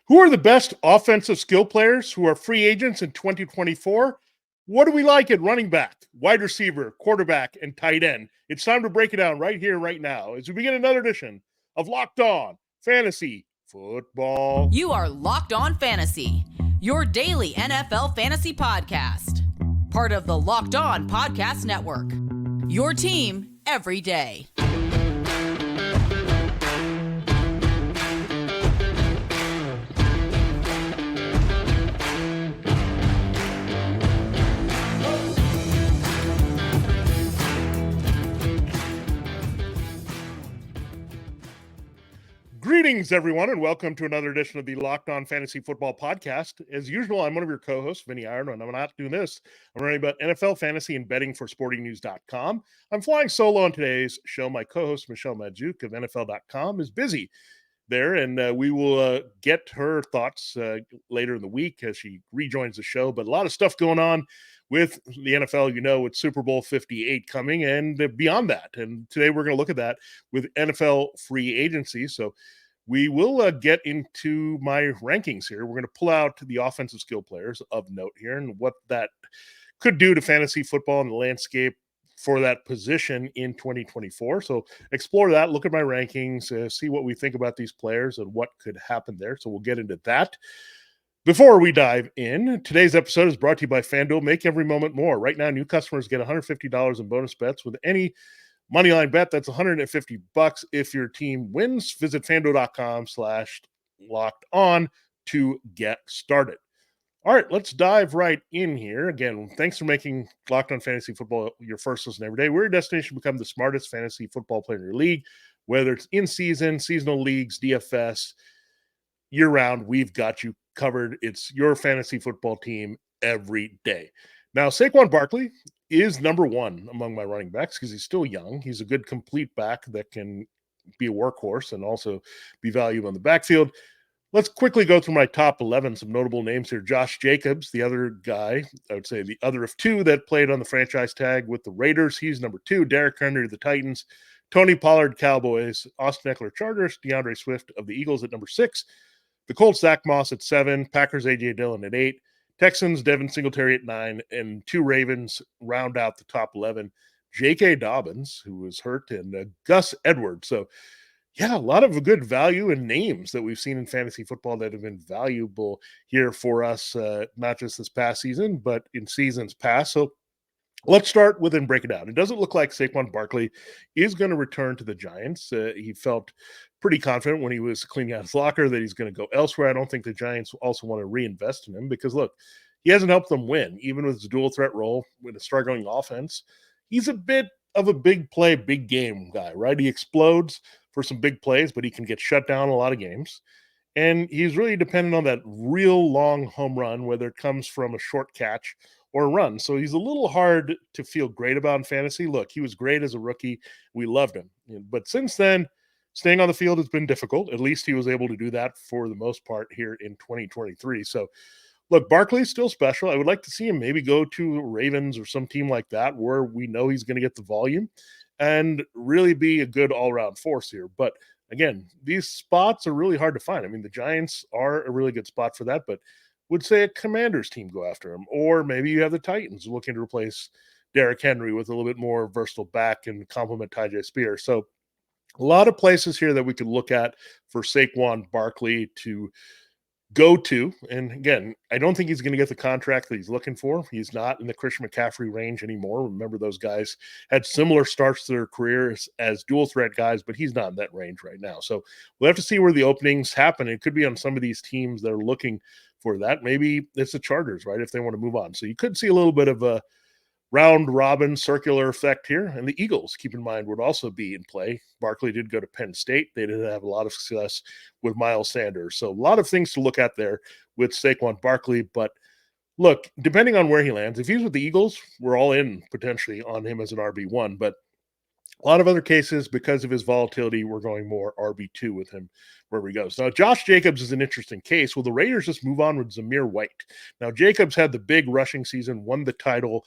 Who are the best offensive skill players who are free agents in 2024? What do we like at running back, wide receiver, quarterback, and tight end? It's time to break it down right here, right now, as we begin another edition of Locked On Fantasy Football. You are Locked On Fantasy, your daily NFL fantasy podcast. Part of the Locked On Podcast Network, your team every day. Greetings, everyone, and welcome to another edition of the Locked On Fantasy Football Podcast. As usual, I'm one of your co-hosts, Vinnie Iyer, and I'm not doing this. I'm writing about NFL fantasy and betting for sportingnews.com. I'm flying solo on today's show. My co-host, Michelle Madjuk of NFL.com, is busy there, and we will get her thoughts later in the week as she rejoins the show. But a lot of stuff going on with the NFL, with Super Bowl 58 coming and beyond that. And today we're going to look at that with NFL free agency. So we will get into my rankings here. We're going to pull out the offensive skill players of note here and what that could do to fantasy football and the landscape for that position in 2024. So explore that, look at my rankings, see what we think about these players and what could happen there. So we'll get into that. Before we dive in, today's episode is brought to you by FanDuel. Make every moment more. Right now, new customers get $150 in bonus bets with any moneyline bet. That's $150 if your team wins. Visit FanDuel.com/locked on to get started. All right, let's dive right in here. Again, thanks for making Locked On Fantasy Football your first listen every day. We're your destination to become the smartest fantasy football player in your league, whether it's in season, seasonal leagues, DFS, year-round. We've got you covered. It's your fantasy football team every day. Now, Saquon Barkley is number one among my running backs because he's still young. He's a good complete back that can be a workhorse and also be valuable in the backfield. Let's quickly go through my top 11, some notable names here. Josh Jacobs, the other guy, I would say the other of two that played on the franchise tag with the Raiders. He's number 2. Derrick Henry, the Titans. Tony Pollard, Cowboys. Austin Eckler, Chargers. DeAndre Swift of the Eagles at number 6. The Colts, Zach Moss at 7. Packers, A.J. Dillon at 8. Texans, Devin Singletary at 9. And 2 Ravens round out the top 11. J.K. Dobbins, who was hurt, and Gus Edwards. So, yeah, a lot of good value and names that we've seen in fantasy football that have been valuable here for us, not just this past season, but in seasons past. So let's start with and break it down. It doesn't look like Saquon Barkley is going to return to the Giants. He felt pretty confident when he was cleaning out his locker that he's going to go elsewhere. I don't think the Giants also want to reinvest in him because, look, he hasn't helped them win, even with his dual threat role with a struggling offense. He's a bit of a big play, big game guy, right? He explodes for some big plays, but he can get shut down a lot of games. And he's really dependent on that real long home run, whether it comes from a short catch or a run. So he's a little hard to feel great about in fantasy. Look, he was great as a rookie. We loved him. But since then, staying on the field has been difficult. At least he was able to do that for the most part here in 2023. So look, Barkley's still special. I would like to see him maybe go to Ravens or some team like that where we know he's going to get the volume and really be a good all-around force here. But again, these spots are really hard to find. I mean, the Giants are a really good spot for that, but would say a Commanders team go after him. Or maybe you have the Titans looking to replace Derrick Henry with a little bit more versatile back and complement Tyjae Spears. So a lot of places here that we could look at for Saquon Barkley to go to. And again, I don't think he's going to get the contract that he's looking for. He's not in the Christian McCaffrey range anymore. Remember, those guys had similar starts to their careers as dual threat guys, but he's not in that range right now. So we'll have to see where the openings happen. It could be on some of these teams that are looking for that. Maybe it's the Chargers, right, if they want to move on. So you could see a little bit of a round robin circular effect here. And the Eagles, keep in mind, would also be in play. Barkley did go to Penn State. They did have a lot of success with Miles Sanders. So a lot of things to look at there with Saquon Barkley. But look, depending on where he lands, if he's with the Eagles, we're all in potentially on him as an RB1. But a lot of other cases, because of his volatility, we're going more RB2 with him wherever he goes. Now, Josh Jacobs is an interesting case. Will the Raiders just move on with Zamir White? Now, Jacobs had the big rushing season, won the title.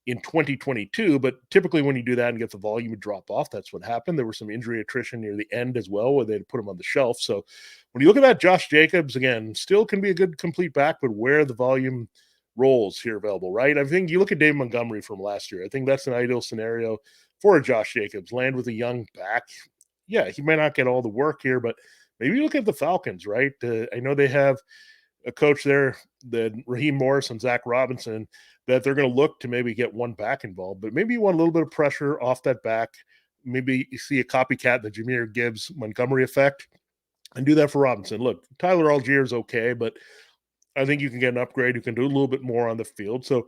in 2022, but typically when you do that and get the volume, you drop off. That's what happened. There was some injury attrition near the end as well, where they'd put him on the shelf. So when you look at that, Josh Jacobs, again, still can be a good complete back, but where the volume roles here available, right? I think you look at Dave Montgomery from last year. I think that's an ideal scenario for a Josh Jacobs. Land with a young back. Yeah, he may not get all the work here, but maybe you look at the Falcons, right? I know they have a coach there, the Raheem Morris and Zach Robinson, that they're going to look to maybe get one back involved, but maybe you want a little bit of pressure off that back. Maybe you see a copycat, the Jahmyr Gibbs Montgomery effect, and do that for Robinson. Look, Tyler Algier is okay, but I think you can get an upgrade. You can do a little bit more on the field. So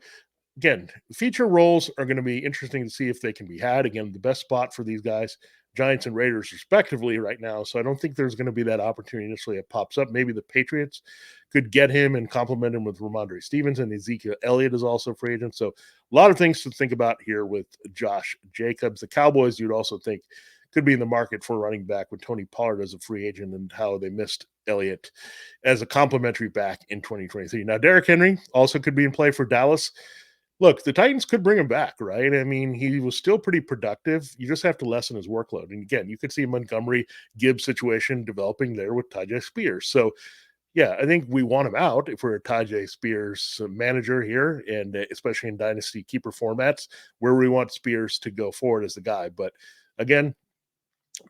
again, feature roles are going to be interesting to see if they can be had. Again, the best spot for these guys, Giants and Raiders respectively right now. So I don't think there's going to be that opportunity initially that pops up. Maybe the Patriots could get him and complement him with Ramondre Stevenson. Ezekiel Elliott is also free agent. So a lot of things to think about here with Josh Jacobs. The Cowboys, you'd also think, could be in the market for running back with Tony Pollard as a free agent and how they missed Elliott as a complimentary back in 2023. Now, Derrick Henry also could be in play for Dallas. Look, the Titans could bring him back, right? I mean, he was still pretty productive. You just have to lessen his workload. And again, you could see Montgomery Gibbs situation developing there with Tyjae Spears. So, yeah, I think we want him out if we're a Tyjae Spears manager here, and especially in dynasty keeper formats where we want Spears to go forward as the guy. But again,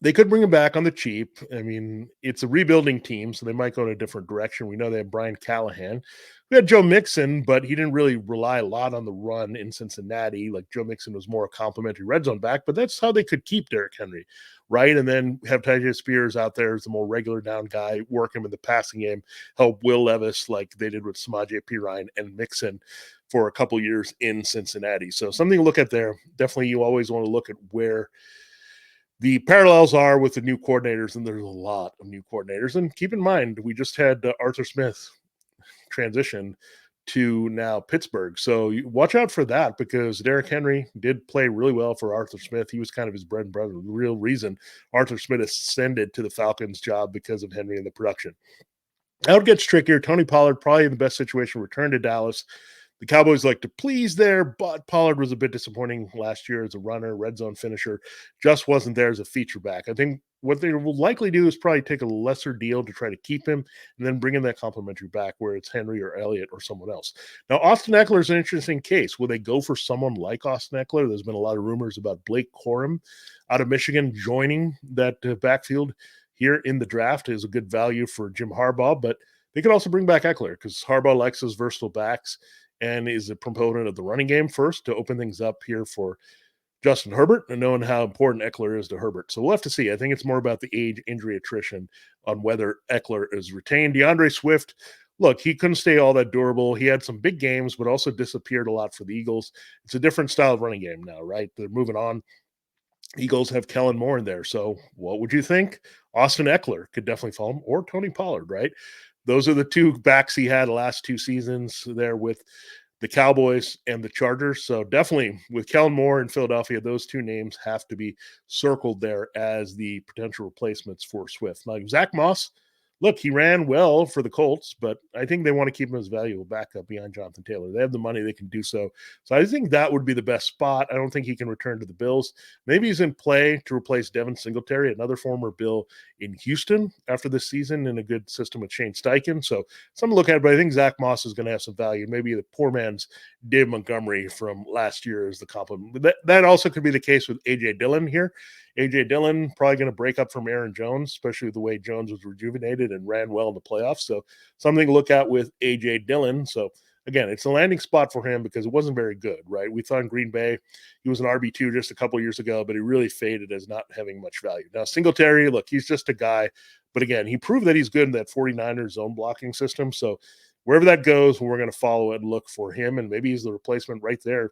they could bring him back on the cheap. I mean, it's a rebuilding team, so they might go in a different direction. We know they have Brian Callahan. We had Joe Mixon, but he didn't really rely a lot on the run in Cincinnati. Like Joe Mixon was more a complimentary red zone back, but that's how they could keep Derrick Henry, right? And then have Tyjae Spears out there as the more regular down guy, work him in the passing game, help Will Levis like they did with Samaje Perine and Mixon for a couple years in Cincinnati. So something to look at there. Definitely you always want to look at where the parallels are with the new coordinators, and there's a lot of new coordinators. And keep in mind, we just had Arthur Smith transition to now Pittsburgh. So you watch out for that, because Derrick Henry did play really well for Arthur Smith. He was kind of his bread and butter. The real reason Arthur Smith ascended to the Falcons job because of Henry and the production. Now it gets trickier. Tony Pollard probably in the best situation, returned to Dallas. The Cowboys like to please there, but Pollard was a bit disappointing last year as a runner, red zone finisher, just wasn't there as a feature back. I think what they will likely do is probably take a lesser deal to try to keep him and then bring in that complimentary back where it's Henry or Elliott or someone else. Now, Austin Eckler is an interesting case. Will they go for someone like Austin Eckler? There's been a lot of rumors about Blake Corum out of Michigan joining that backfield here in the draft. Is a good value for Jim Harbaugh, but they could also bring back Eckler because Harbaugh likes those versatile backs and is a proponent of the running game first to open things up here for Justin Herbert, and knowing how important Eckler is to Herbert. So we'll have to see. I think it's more about the age, injury, attrition on whether Eckler is retained. DeAndre Swift, look, he couldn't stay all that durable. He had some big games, but also disappeared a lot for the Eagles. It's a different style of running game now, right? They're moving on. Eagles have Kellen Moore in there. So what would you think? Austin Eckler could definitely fall him, or Tony Pollard, right? Those are the two backs he had the last two seasons there with the Cowboys and the Chargers. So definitely with Kellen Moore in Philadelphia, those two names have to be circled there as the potential replacements for Swift. Now, Zach Moss, look, he ran well for the Colts, but I think they want to keep him as a valuable backup behind Jonathan Taylor. They have the money, they can do so. So I think that would be the best spot. I don't think he can return to the Bills. Maybe he's in play to replace Devin Singletary, another former Bill in Houston after this season in a good system with Shane Steichen. So something to look at, but I think Zach Moss is going to have some value. Maybe the poor man's Dave Montgomery from last year is the compliment. That also could be the case with A.J. Dillon here. A.J. Dillon probably going to break up from Aaron Jones, especially the way Jones was rejuvenated and ran well in the playoffs. So something to look at with A.J. Dillon. So again, it's a landing spot for him because it wasn't very good, right? We thought in Green Bay he was an RB2 just a couple years ago, but he really faded as not having much value. Now, Singletary, look, he's just a guy. But again, he proved that he's good in that 49ers zone blocking system. So wherever that goes, we're going to follow it and look for him. And maybe he's the replacement right there.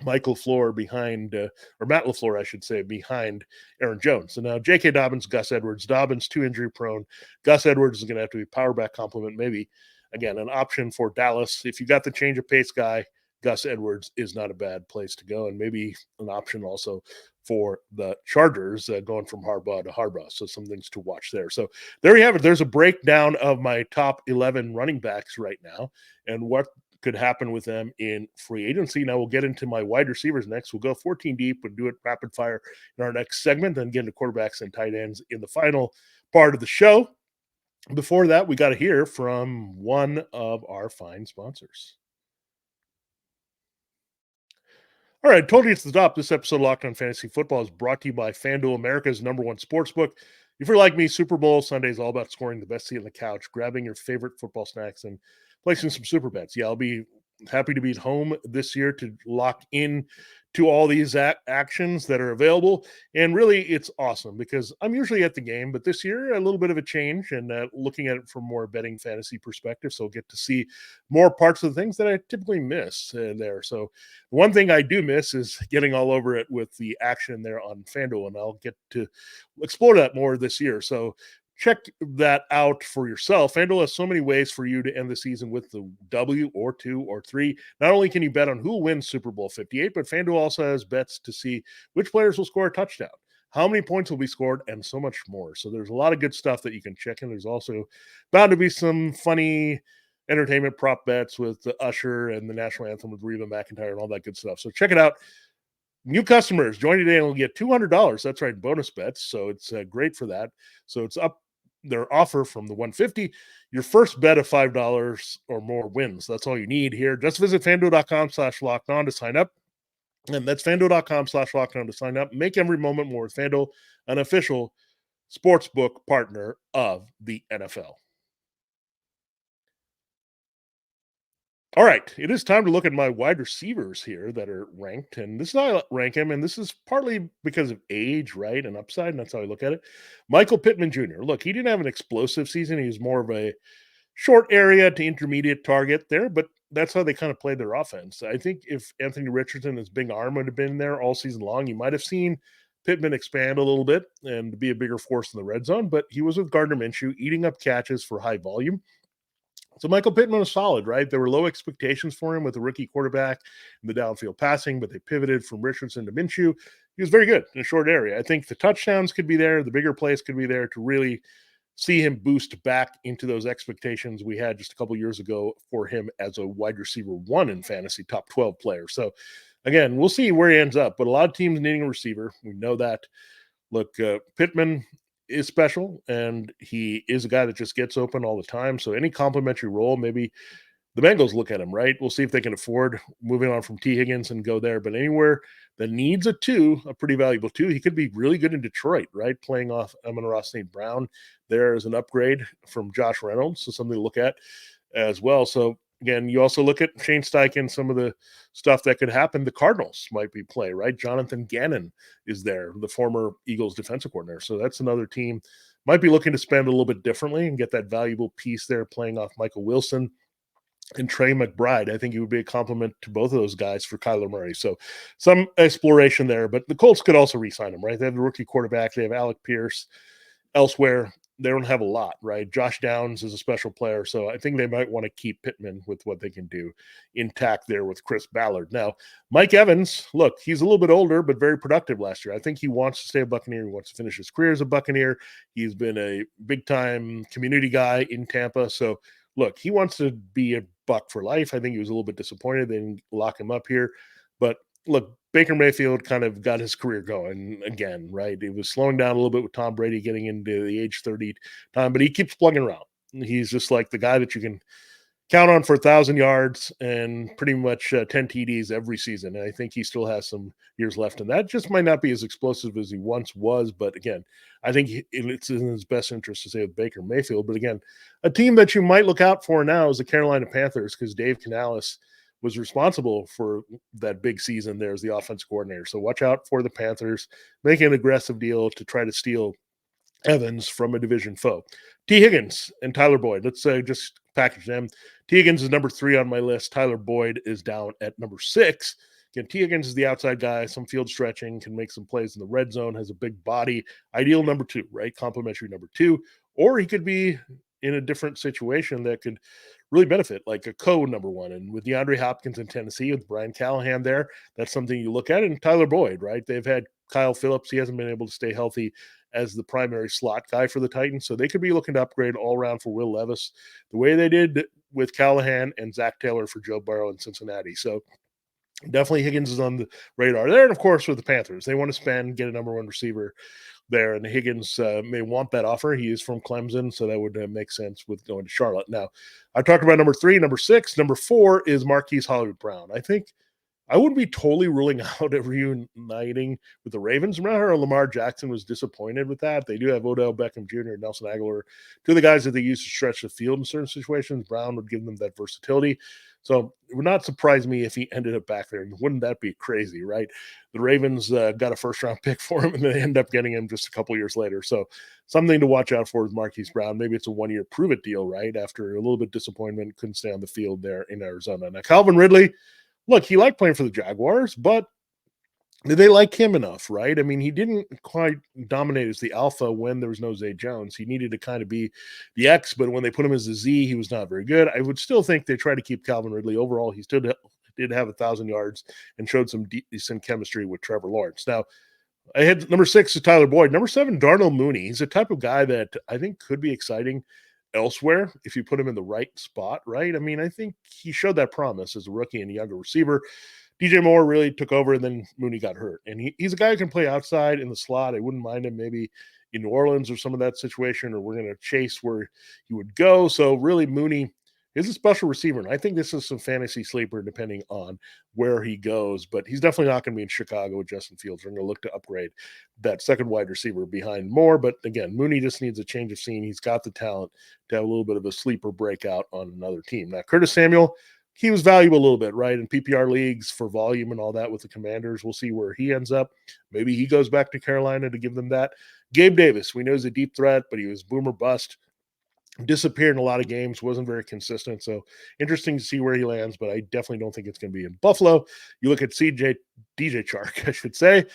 Michael LaFleur behind, or Matt LaFleur, I should say, behind Aaron Jones. So now J.K. Dobbins, Gus Edwards. Dobbins, too injury prone. Gus Edwards is going to have to be power back complement. Maybe, again, an option for Dallas. If you got the change of pace guy, Gus Edwards is not a bad place to go. And maybe an option also for the Chargers going from Harbaugh to Harbaugh. So some things to watch there. So there you have it. There's a breakdown of my top 11 running backs right now and what could happen with them in free agency. Now we'll get into my wide receivers next. We'll go 14 deep and do it rapid fire in our next segment, then get into quarterbacks and tight ends in the final part of the show. Before that, we got to hear from one of our fine sponsors. All right, told you it's the top. This episode of Locked On Fantasy Football is brought to you by FanDuel, America's #1 sportsbook. If you're like me, Super Bowl Sunday is all about scoring the best seat on the couch, grabbing your favorite football snacks, and placing some super bets. Yeah, I'll be happy to be at home this year to lock in to all these actions that are available. And really, it's awesome because I'm usually at the game, but this year, a little bit of a change and looking at it from more betting fantasy perspective. So I'll get to see more parts of the things that I typically miss there. So one thing I do miss is getting all over it with the action there on FanDuel, and I'll get to explore that more this year. So check that out for yourself. FanDuel has so many ways for you to end the season with the W or 2 or 3. Not only can you bet on who wins Super Bowl 58, but FanDuel also has bets to see which players will score a touchdown, how many points will be scored, and so much more. So there's a lot of good stuff that you can check in. There's also bound to be some funny entertainment prop bets with the Usher and the national anthem with Reba McEntire and all that good stuff. So check it out. New customers join today and will get $200. That's right, bonus bets. So it's great for that. So it's up their offer from the 150. Your first bet of $5 or more wins. That's all you need here. Just visit FanDuel.com/lockedon to sign up. And that's FanDuel.com/lockedon to sign up. Make every moment more with FanDuel, an official sportsbook partner of the NFL. All right, it is time to look at my wide receivers here that are ranked, and this is how I rank him, and this is partly because of age, right, and upside, and that's how I look at it. Michael Pittman Jr. Look, he didn't have an explosive season. He was more of a short area to intermediate target there, but that's how they kind of played their offense. I think if Anthony Richardson, his big arm, would have been there all season long, you might have seen Pittman expand a little bit and be a bigger force in the red zone, but he was with Gardner Minshew, eating up catches for high volume. So Michael Pittman was solid, right? There were low expectations for him with the rookie quarterback and the downfield passing, but they pivoted from Richardson to Minshew. He was very good in a short area. I think the touchdowns could be there, the bigger plays could be there to really see him boost back into those expectations we had just a couple years ago for him as a wide receiver 1 in fantasy, top 12 player. So again, we'll see where he ends up, but a lot of teams needing a receiver. We know that. Look, Pittman is special, and he is a guy that just gets open all the time. So any complimentary role, maybe the Bengals look at him, right? We'll see if they can afford moving on from T. Higgins and go there. But anywhere that needs a 2, a pretty valuable 2, he could be really good in Detroit, right? Playing off Amon-Ra St. Brown there is an upgrade from Josh Reynolds, so something to look at as well. So again, you also look at Shane Steichen, some of the stuff that could happen. The Cardinals might be play, right? Jonathan Gannon is there, the former Eagles defensive coordinator. So that's another team might be looking to spend a little bit differently and get that valuable piece there playing off Michael Wilson and Trey McBride. I think it would be a compliment to both of those guys for Kyler Murray. So some exploration there, but the Colts could also re-sign him, right? They have the rookie quarterback. They have Alec Pierce elsewhere. They don't have a lot, right? Josh Downs is a special player, so I think they might want to keep Pittman with what they can do intact there with Chris Ballard. Now, Mike Evans, look, he's a little bit older, but very productive last year. I think he wants to stay a Buccaneer. He wants to finish his career as a Buccaneer. He's been a big-time community guy in Tampa. So, look, he wants to be a Buck for life. I think he was a little bit disappointed they didn't lock him up here. But, look, Baker Mayfield kind of got his career going again, right? It was slowing down a little bit with Tom Brady getting into the age 30 time, but he keeps plugging around. He's just like the guy that you can count on for 1,000 yards and pretty much 10 TDs every season. And I think he still has some years left. And that just might not be as explosive as he once was. But again, I think it's in his best interest to stay with Baker Mayfield. But again, a team that you might look out for now is the Carolina Panthers, because Dave Canales was responsible for that big season there as the offensive coordinator. So watch out for the Panthers, make an aggressive deal to try to steal Evans from a division foe. T. Higgins and Tyler Boyd. Let's just package them. T. Higgins is number 3 on my list. Tyler Boyd is down at number 6. Again, T. Higgins is the outside guy, some field stretching, can make some plays in the red zone, has a big body. Ideal number 2, right? Complimentary number 2. Or he could be in a different situation that could really benefit, like a number 1. And with DeAndre Hopkins in Tennessee, with Brian Callahan there, that's something you look at. And Tyler Boyd, right? They've had Kyle Phillips. He hasn't been able to stay healthy as the primary slot guy for the Titans. So they could be looking to upgrade all around for Will Levis. The way they did with Callahan and Zach Taylor for Joe Burrow in Cincinnati. So definitely Higgins is on the radar there. And of course, with the Panthers, they want to spend, get a number one receiver there. And Higgins may want that offer. He is from Clemson, so that would make sense with going to Charlotte. Now, I talked about number 3, number 6. Number 4 is Marquise Hollywood-Brown. I think I wouldn't be totally ruling out a reuniting with the Ravens. Remember how Lamar Jackson was disappointed with that? They do have Odell Beckham Jr. and Nelson Aguilar, two of the guys that they used to stretch the field in certain situations. Brown would give them that versatility. So it would not surprise me if he ended up back there. Wouldn't that be crazy, right? The Ravens got a first-round pick for him, and they end up getting him just a couple years later. So something to watch out for with Marquise Brown. Maybe it's a one-year prove-it deal, right? After a little bit of disappointment, couldn't stay on the field there in Arizona. Now, Calvin Ridley, look, he liked playing for the Jaguars, but did they like him enough, right? I mean, he didn't quite dominate as the alpha when there was no Zay Jones. He needed to kind of be the X, but when they put him as the Z, he was not very good. I would still think they tried to keep Calvin Ridley. Overall, he still did have 1,000 yards and showed some decent chemistry with Trevor Lawrence. Now, I had number 6 is Tyler Boyd. Number 7, Darnell Mooney. He's a type of guy that I think could be exciting elsewhere if you put him in the right spot, right? I mean, I think he showed that promise as a rookie and a younger receiver. DJ Moore really took over, and then Mooney got hurt. And he's a guy who can play outside in the slot. I wouldn't mind him maybe in New Orleans or some of that situation, or we're going to chase where he would go. So really, Mooney is a special receiver. And I think this is some fantasy sleeper depending on where he goes. But he's definitely not going to be in Chicago with Justin Fields. We're going to look to upgrade that second wide receiver behind Moore. But again, Mooney just needs a change of scene. He's got the talent to have a little bit of a sleeper breakout on another team. Now, Curtis Samuel, he was valuable a little bit, right? In PPR leagues for volume and all that with the Commanders. We'll see where he ends up. Maybe he goes back to Carolina to give them that. Gabe Davis, we know he's a deep threat, but he was boomer bust. Disappeared in a lot of games, wasn't very consistent. So interesting to see where he lands, but I definitely don't think it's going to be in Buffalo. You look at DJ Chark, I should say.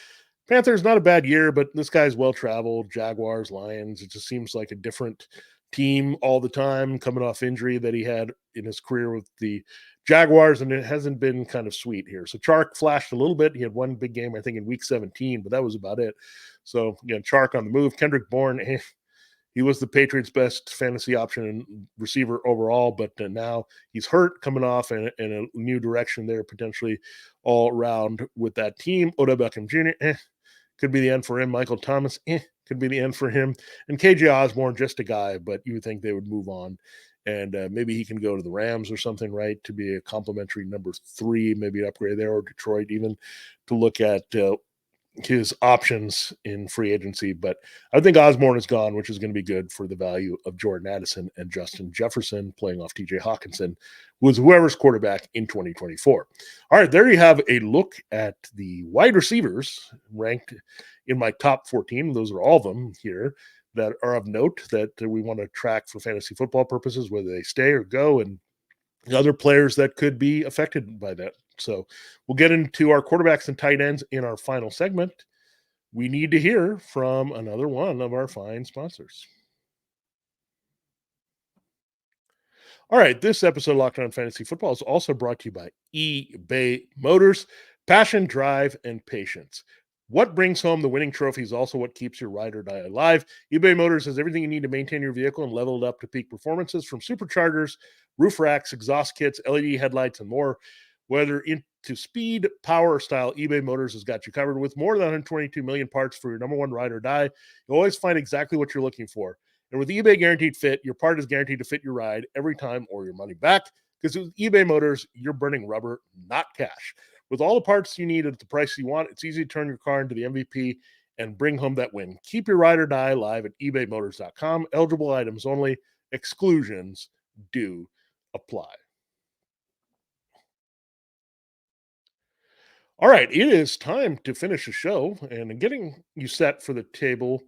Panthers, not a bad year, but this guy's well-traveled. Jaguars, Lions, it just seems like a different team all the time, coming off injury that he had in his career with the Jaguars, and it hasn't been kind of sweet here. So Chark flashed a little bit. He had one big game, I think, in week 17, but that was about it. So, again, Chark on the move. Kendrick Bourne, he was the Patriots' best fantasy option and receiver overall, but now he's hurt, coming off in a new direction there, potentially all around with that team. Odell Beckham Jr., could be the end for him. Michael Thomas, could be the end for him. And KJ Osborne, just a guy, but you would think they would move on. And maybe he can go to the Rams or something, right, to be a complimentary number 3, maybe an upgrade there, or Detroit even to look at his options in free agency. But I think Osborne is gone, which is going to be good for the value of Jordan Addison and Justin Jefferson playing off TJ Hawkinson, who is whoever's quarterback in 2024. All right, there you have a look at the wide receivers ranked in my top 14. Those are all of them here that are of note that we want to track for fantasy football purposes, whether they stay or go, and the other players that could be affected by that. So we'll get into our quarterbacks and tight ends in our final segment. We need to hear from another one of our fine sponsors. All right, this episode of Locked On Fantasy Football is also brought to you by eBay Motors. Passion, drive, and patience. What brings home the winning trophy is also what keeps your ride or die alive. eBay Motors has everything you need to maintain your vehicle and level it up to peak performances, from superchargers, roof racks, exhaust kits, LED headlights, and more. Whether into speed, power, or style, eBay Motors has got you covered. With more than 122 million parts for your number one ride or die, you'll always find exactly what you're looking for. And with eBay Guaranteed Fit, your part is guaranteed to fit your ride every time or your money back. Because with eBay Motors, you're burning rubber, not cash. With all the parts you need at the price you want, it's easy to turn your car into the MVP and bring home that win. Keep your ride or die alive at ebaymotors.com. Eligible items only. Exclusions do apply. All right, it is time to finish the show and getting you set for the table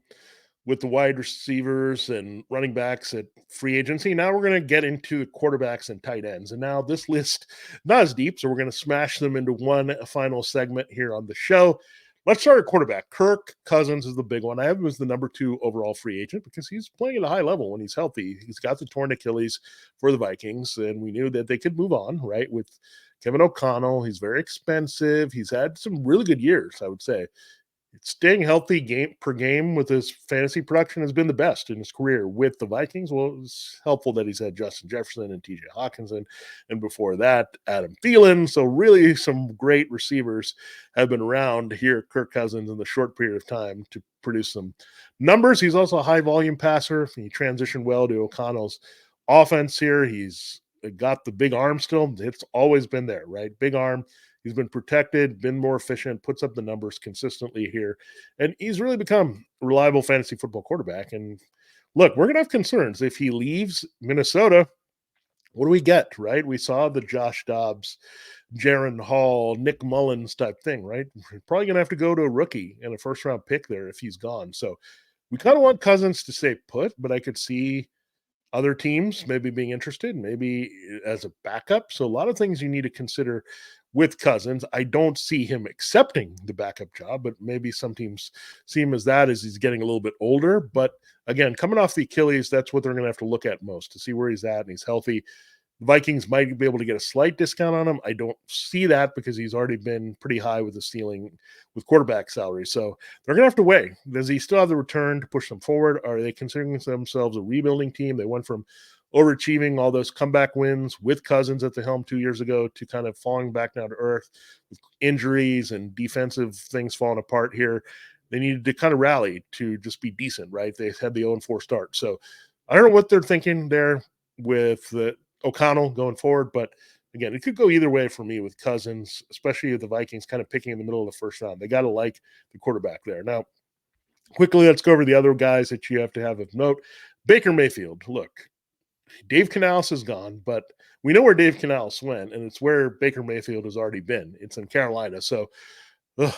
with the wide receivers and running backs at free agency. Now we're going to get into quarterbacks and tight ends. And now this list, not as deep, so we're going to smash them into one final segment here on the show. Let's start at quarterback. Kirk Cousins is the big one. I have him as the number 2 overall free agent because he's playing at a high level when he's healthy. He's got the torn Achilles for the Vikings, and we knew that they could move on, right, with Kevin O'Connell. He's very expensive. He's had some really good years, I would say. staying healthy game per game with his fantasy production has been the best in his career with the Vikings. Well, it's helpful that he's had Justin Jefferson and TJ Hawkinson, and before that, Adam Thielen. So really some great receivers have been around here, Kirk Cousins, in the short period of time to produce some numbers. He's also a high volume passer. He transitioned well to O'Connell's offense here. He's got the big arm still. It's always been there, right? Big arm. He's been protected, been more efficient, puts up the numbers consistently here. And he's really become a reliable fantasy football quarterback. And look, we're going to have concerns. If he leaves Minnesota, what do we get, right? We saw the Josh Dobbs, Jaron Hall, Nick Mullins type thing, right? We're probably going to have to go to a rookie and a first-round pick there if he's gone. So we kind of want Cousins to stay put, but I could see other teams maybe being interested, maybe as a backup. So a lot of things you need to consider with Cousins. I don't see him accepting the backup job, but maybe some teams see him as that as he's getting a little bit older. But again, coming off the Achilles, that's what they're going to have to look at most to see where he's at and he's healthy. The Vikings might be able to get a slight discount on him. I don't see that because he's already been pretty high with the ceiling with quarterback salary. So they're going to have to weigh. Does he still have the return to push them forward? Are they considering themselves a rebuilding team? They went from overachieving all those comeback wins with Cousins at the helm 2 years ago to kind of falling back down to earth with injuries and defensive things falling apart here. They needed to kind of rally to just be decent, right? They had the 0-4 start. So I don't know what they're thinking there with the O'Connell going forward, but again, it could go either way for me with Cousins, especially with the Vikings kind of picking in the middle of the first round. They got to like the quarterback there. Now, quickly, let's go over the other guys that you have to have of note. Baker Mayfield. Look, Dave Canales is gone, but we know where Dave Canales went, and it's where Baker Mayfield has already been. It's in Carolina. So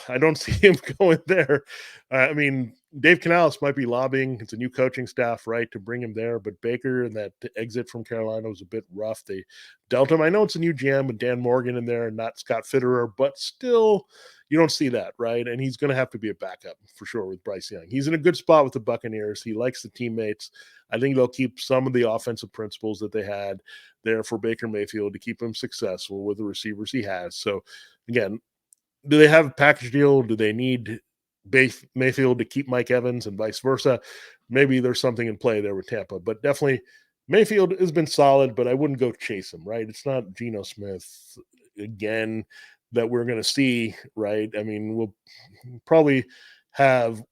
I don't see him going there. I mean, Dave Canales might be lobbying. It's a new coaching staff, right, to bring him there. But Baker and that exit from Carolina was a bit rough. They dealt him. I know it's a new GM with Dan Morgan in there and not Scott Fitterer, but still, you don't see that, right? And he's going to have to be a backup for sure with Bryce Young. He's in a good spot with the Buccaneers. He likes the teammates. I think they'll keep some of the offensive principles that they had there for Baker Mayfield to keep him successful with the receivers he has. So, again, do they have a package deal? Do they need Mayfield to keep Mike Evans and vice versa? Maybe there's something in play there with Tampa, but definitely Mayfield has been solid, but I wouldn't go chase him, right? It's not Geno Smith again that we're going to see, right? I mean, we'll probably have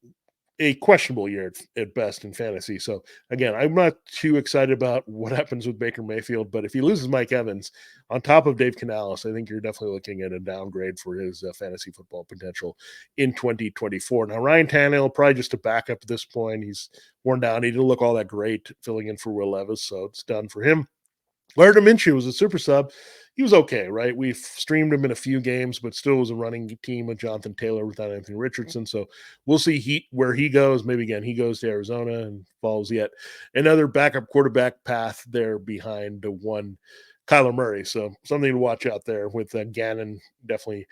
a questionable year at best in fantasy. So again, I'm not too excited about what happens with Baker Mayfield, but if he loses Mike Evans on top of Dave Canales, I think you're definitely looking at a downgrade for his fantasy football potential in 2024. Now, Ryan Tannehill, probably just a backup at this point. He's worn down. He didn't look all that great filling in for Will Levis, so it's done for him. Gardner Minshew was a super sub. He was okay, right? We've streamed him in a few games, but still was a running team with Jonathan Taylor without Anthony Richardson. So we'll see where he goes. Maybe, again, he goes to Arizona and follows yet another backup quarterback path there behind the one Kyler Murray. So something to watch out there with Gannon definitely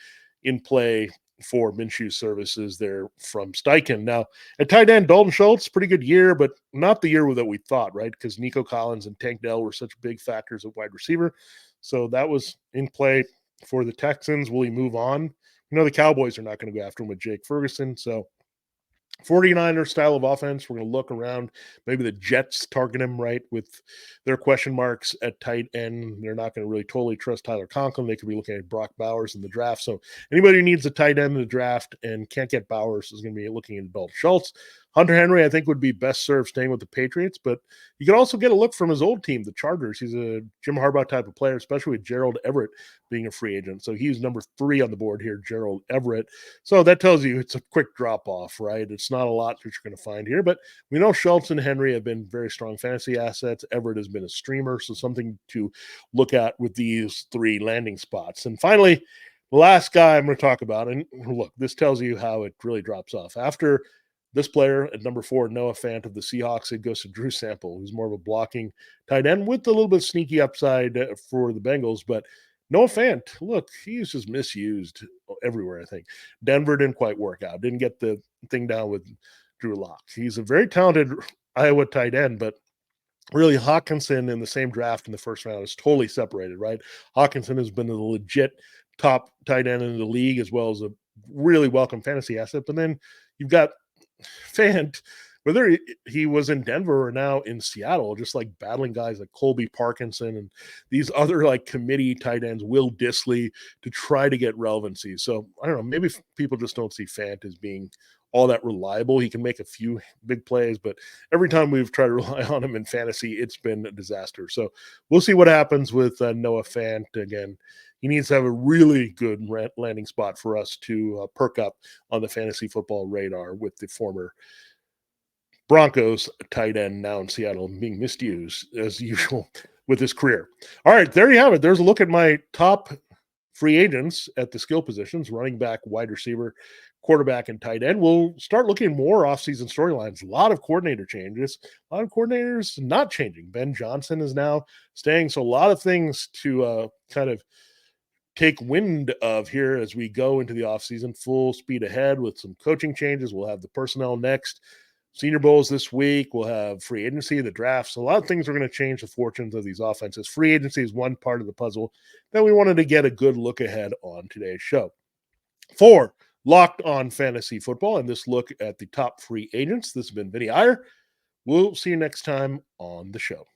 in play for Minshew services there from Steichen. Now, at tight end, Dalton Schultz, pretty good year, but not the year that we thought, right? Because Nico Collins and Tank Dell were such big factors at wide receiver. So that was in play for the Texans. Will he move on? You know, the Cowboys are not going to go after him with Jake Ferguson. So 49ers style of offense. We're going to look around. Maybe the Jets target him, right, with their question marks at tight end. They're not going to really totally trust Tyler Conklin. They could be looking at Brock Bowers in the draft. So anybody who needs a tight end in the draft and can't get Bowers is going to be looking at Dalton Schultz. Hunter Henry, I think, would be best served staying with the Patriots, but you can also get a look from his old team, the Chargers. He's a Jim Harbaugh type of player, especially with Gerald Everett being a free agent. So he's number 3 on the board here, Gerald Everett. So that tells you it's a quick drop-off, right? It's not a lot that you're going to find here, but we know Schultz and Henry have been very strong fantasy assets. Everett has been a streamer, so something to look at with these 3 landing spots. And finally, the last guy I'm going to talk about, and look, this tells you how it really drops off. After this player at number 4, Noah Fant of the Seahawks, it goes to Drew Sample, who's more of a blocking tight end with a little bit of sneaky upside for the Bengals. But Noah Fant, look, he's just misused everywhere, I think. Denver didn't quite work out, didn't get the thing down with Drew Lock. He's a very talented Iowa tight end, but really Hawkinson in the same draft in the first round is totally separated, right? Hawkinson has been a legit top tight end in the league as well as a really welcome fantasy asset. But then you've got Fant, whether he was in Denver or now in Seattle, just like battling guys like Colby Parkinson and these other like committee tight ends, Will Dissly, to try to get relevancy. So I don't know, maybe people just don't see Fant as being all that reliable. He can make a few big plays, but every time we've tried to rely on him in fantasy, it's been a disaster. So we'll see what happens with Noah Fant. Again, he needs to have a really good landing spot for us to perk up on the fantasy football radar with the former Broncos tight end now in Seattle being misused as usual with his career. All right, there you have it. There's a look at my top free agents at the skill positions: running back, wide receiver, quarterback, and tight end. We'll start looking more offseason storylines. A lot of coordinator changes, a lot of coordinators not changing. Ben Johnson is now staying. So a lot of things to kind of take wind of here as we go into the offseason, full speed ahead with some coaching changes. We'll have the personnel next. Senior Bowls this week. We'll have free agency, the drafts. A lot of things are going to change the fortunes of these offenses. Free agency is one part of the puzzle that we wanted to get a good look ahead on today's show. For Locked On Fantasy Football and this look at the top free agents, this has been Vinnie Iyer. We'll see you next time on the show.